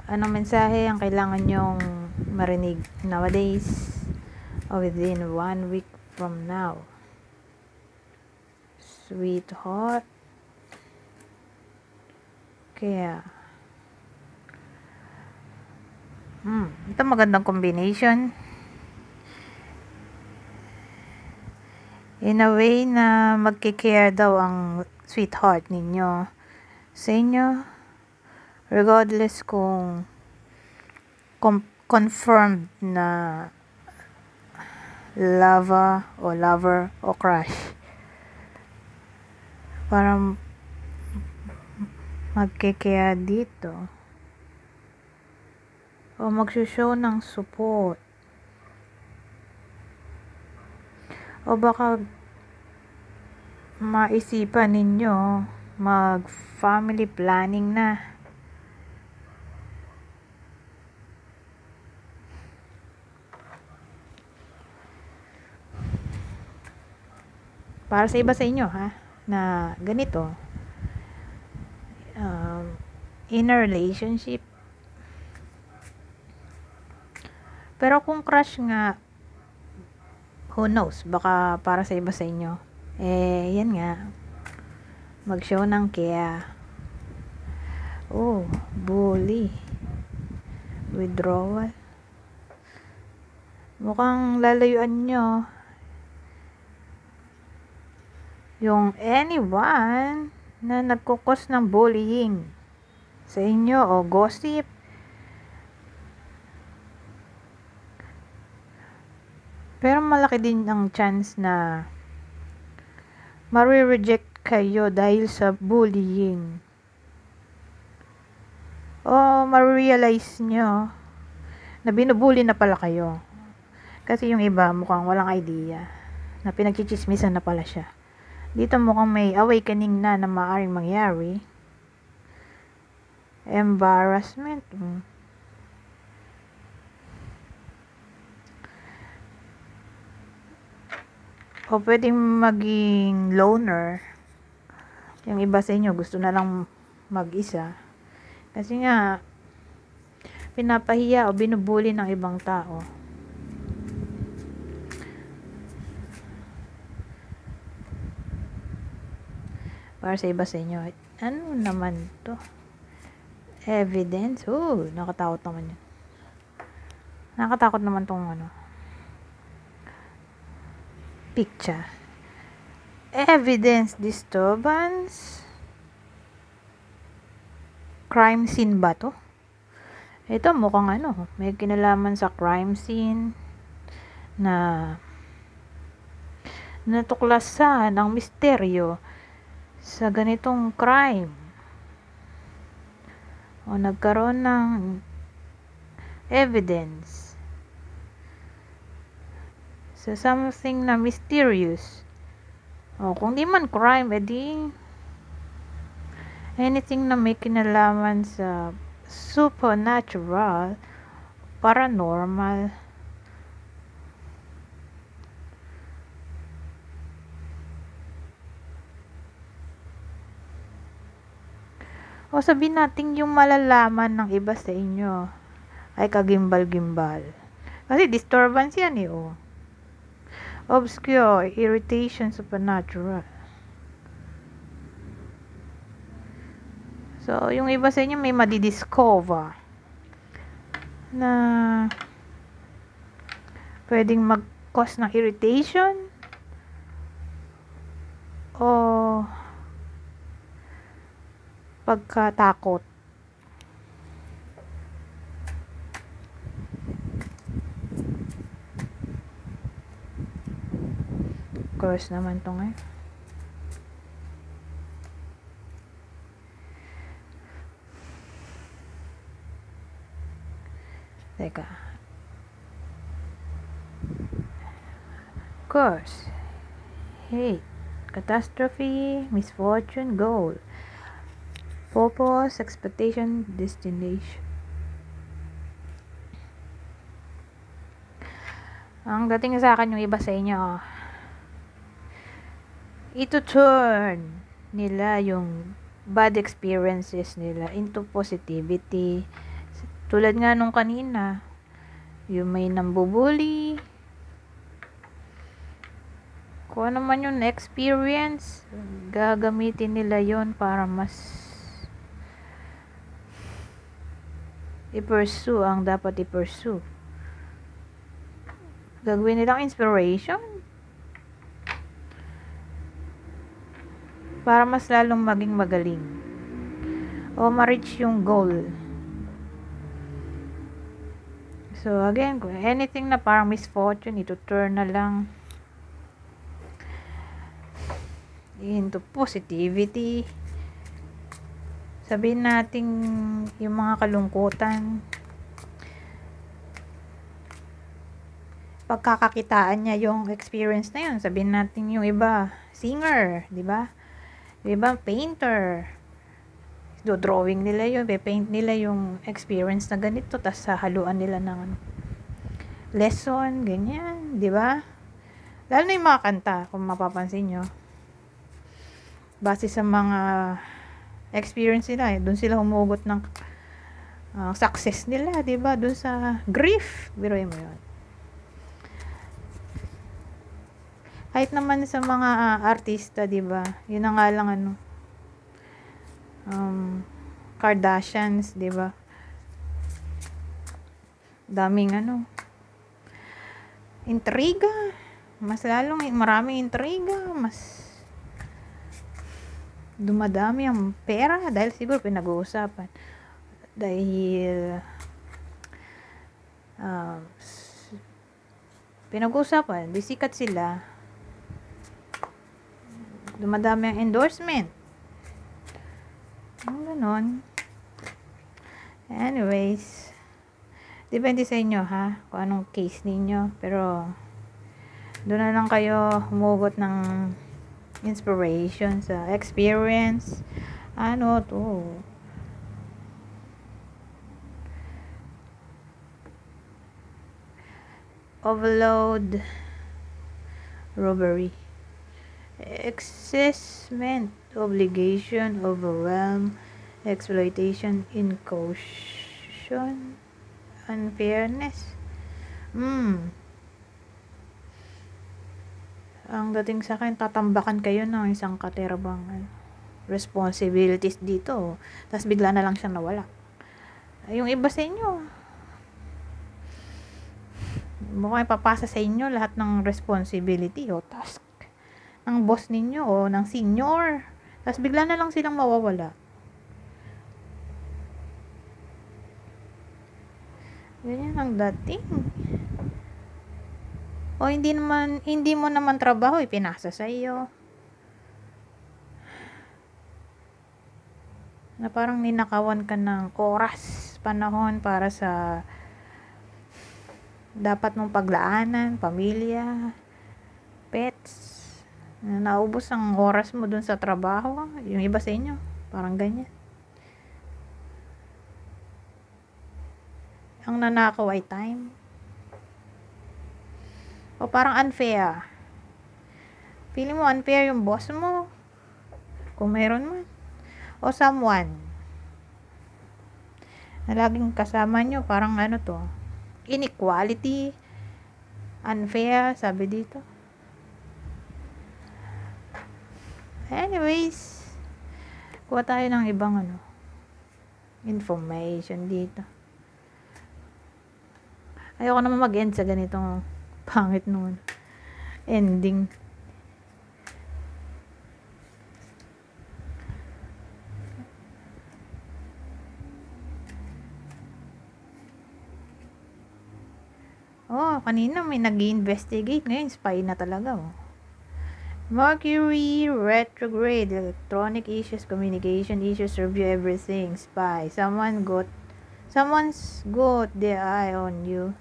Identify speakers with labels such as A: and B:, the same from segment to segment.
A: Anong mensahe ang kailangan nyong marinig nowadays o within 1 week from now? Sweetheart. Kaya, ito magandang combination. In a way na magkikare daw ang sweetheart ninyo sa inyo, regardless kung confirmed na lover o crush. Parang magkikare dito o magsushow ng support o baka maisipan ninyo mag family planning na. Para sa iba sa inyo na ganito, in a relationship. Pero kung crush nga, who knows, baka para sa iba sa inyo, yan nga, mag-show ng kaya. Bully, withdrawal, mukhang lalayuan nyo yung anyone na nagkukos ng bullying sa inyo o gossip. Pero malaki din ang chance na ma-reject kayo dahil sa bullying. O ma-realize nyo na binubully na pala kayo. Kasi yung iba mukhang walang idea na pinagchichismisan na pala siya. Dito mukhang may awakening na maaaring mangyari. Embarrassment. O pwedeng maging loner. Yung iba sa inyo gusto na lang mag-isa. Kasi nga, pinapahiya o binubuli ng ibang tao. Para sa iba sa inyo, ano naman to? Evidence? Nakatakot naman yun. Nakatakot naman tong picture. Evidence disturbance. Crime scene ba to? Ito mukhang may kinalaman sa crime scene na natuklasan ang misteryo sa ganitong crime o nagkaroon ng evidence sa something na mysterious. O kung di man crime, edi anything na may kinalaman sa supernatural, paranormal. O sabihin natin yung malalaman ng iba sa inyo ay kagimbal-gimbal. Kasi disturbance yan Obscure, irritation, supernatural. So, yung iba sa inyo may madidiscover na pwedeng mag-cause ng irritation o pagkatakot. Curse naman to ngayon. Teka. Curse. Hate. Catastrophe. Misfortune. Goal. Purpose. Expectation. Destination. Ang dating sa akin yung iba sa inyo, ito-turn nila yung bad experiences nila into positivity. Tulad nga nung kanina, yung may nambubuli, kung ano man yung experience, gagamitin nila yon para mas i-pursue ang dapat i-pursue. Gagawin nilang inspiration para mas lalong maging magaling o ma-reach yung goal. So again, kung anything na parang misfortune, ito turn na lang into positivity. Sabihin natin yung mga kalungkutan, pagkakakitaan niya yung experience na yun. Sabihin natin yung iba, singer, di ba? Yung iba, painter. Do-drawing nila yun, paint nila yung experience na ganito, tas haluan nila ng lesson, ganyan, di ba? Lalo na yung mga kanta, kung mapapansin nyo. Base sa mga experience nila, doon sila humugot ng success nila, di ba? Doon sa grief, biruin mo yun. Kahit naman sa mga artista, di ba? Yun na nga lang Kardashians, di ba? Daming intriga. Mas lalong maraming intriga, mas dumadami ang pera dahil siguro pinag-uusapan. Dahil pinag-uusapan, bisikat sila. Dumadami ang endorsement. Ganon. Anyways, depende sa inyo ha, kung anong case ninyo. Pero, doon na lang kayo humugot ng inspiration sa experience. Overload, robbery, excessment, obligation, overwhelm, exploitation, incaution, unfairness. Ang dating sa akin, tatambakan kayo ng isang katerabang responsibilities dito. Tapos bigla na lang siya nawala. Yung iba sa inyo, mukhang ipapasa sa inyo lahat ng responsibility o task ng boss ninyo o ng senior. Tapos bigla na lang silang mawawala. Ganyan ang dating. O hindi mo naman trabaho ipinasa sa iyo. Na parang ninakawan ka ng oras, panahon para sa dapat mong paglaanan, pamilya, pets. Naubos ang oras mo dun sa trabaho. Yung iba sa inyo, parang ganyan. Ang nanakaw ay time. O parang unfair. Feeling mo unfair yung boss mo, kung meron man. O someone na laging kasama nyo, parang inequality, unfair, sabi dito. Anyways, kuha tayo ng ibang information dito. Ayoko naman mag-end sa ganitong pangit nun ending. Kanina may nag-investigate, ngayon spy na talaga. Mercury retrograde, electronic issues, communication issues, review everything, spy. Someone's got their eye on you.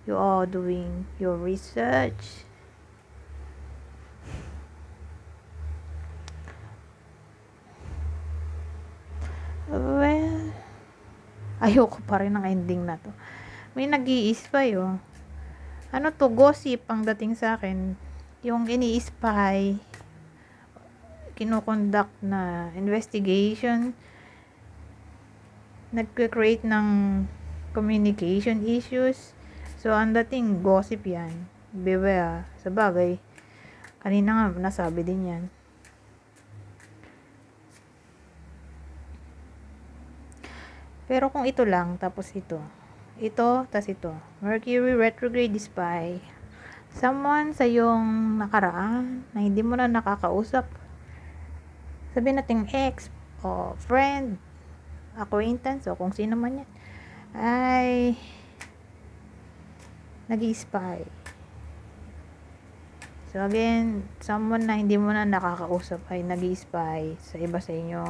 A: You are doing your research. Well, ayoko pa rin ng ending na to. May nag-i-spy gossip ang dating sa akin. Yung ini-spy, kinukonduct na investigation, nagke-create ng communication issues. So, ang dating gossip yan. Beware. Sa bagay, kanina nga nasabi din yan. Pero kung ito lang, tapos ito, tas ito, Mercury retrograde spy. Someone sa yung nakaraan na hindi mo na nakakausap. Sabihin natin ex, o friend, acquaintance, o kung sino man yan, ay nag-i-spy. So again, someone na hindi mo na nakakausap ay nag-i-spy sa iba sa inyo.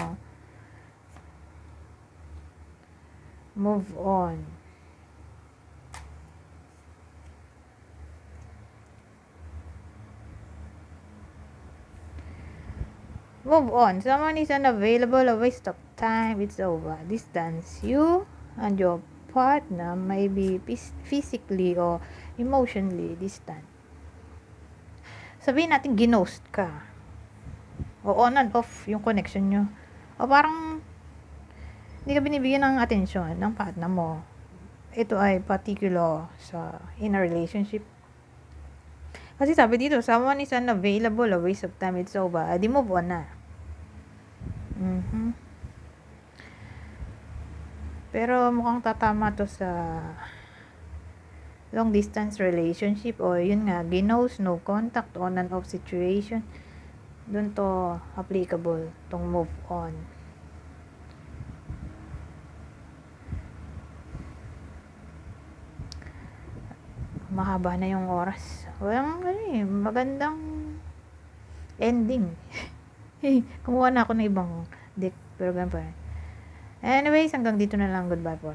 A: Move on. Move on. Someone is unavailable, a waste of time, it's over. Distance. You and your partner may be physically or emotionally distant. Sabihin natin ginost ka. O on and off yung connection nyo. O parang hindi ka binibigyan ng atensyon ng partner mo. Ito ay particular sa in a relationship. Kasi sabi dito, someone is unavailable, a waste of time, it's over. Di move on na. Pero mukhang tatama to sa long distance relationship o yun nga, ginos, no contact, on and off situation. Doon to applicable, tong move on. Mahaba na yung oras. Walang magandang ending. Kumuha na ako ng ibang deck. Pero ganun pa rin. Anyways, hanggang dito na lang. Goodbye po.